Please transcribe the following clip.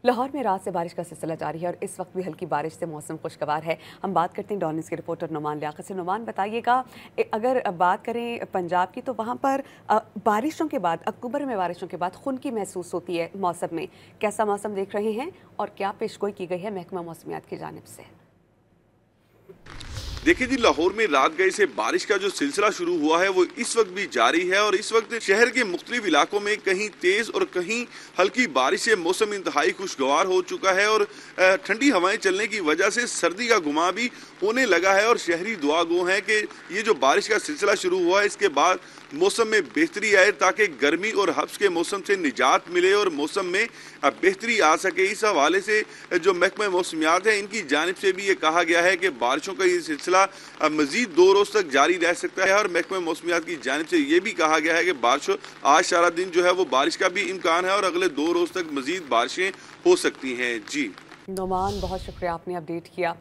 लाहौर में रात से बारिश का सिलसिला जारी है और इस वक्त भी हल्की बारिश से मौसम खुशगवार है। हम बात करते हैं डॉन न्यूज़ के रिपोर्टर नुमान लियाकत से। नुमान, बताइएगा, अगर बात करें पंजाब की तो वहाँ पर बारिशों के बाद, अक्टूबर में बारिशों के बाद खुनकी महसूस होती है मौसम में। कैसा मौसम देख रहे हैं और क्या पेशगोई की गई है महकमा मौसमियात की जानिब से? देखिए जी, लाहौर में रात गए से बारिश का जो सिलसिला शुरू हुआ है वो इस वक्त भी जारी है और इस वक्त शहर के मुख्तलिफ इलाकों में कहीं तेज और कहीं हल्की बारिश से मौसम इंतहाई खुशगवार हो चुका है और ठंडी हवाएं चलने की वजह से सर्दी का गुमा भी होने लगा है और शहरी दुआ गो हैं कि ये जो बारिश का सिलसिला शुरू हुआ है इसके बाद मौसम में बेहतरी आए ताकि गर्मी और हब्स के मौसम से निजात मिले और मौसम में बेहतरी आ सके। इस हवाले से जो महकमा मौसमियात है इनकी जानिब से भी ये कहा गया है कि बारिशों का ये सिलसिला मजीद 2 रोज तक जारी रह सकता है और महकमा मौसमियात की जानिब से ये भी कहा गया है कि बारिश आज सारा दिन जो है वो बारिश का भी इम्कान है और अगले 2 रोज तक मजीद बारिशें हो सकती हैं। जी नुमान, बहुत शुक्रिया, आपने अपडेट किया।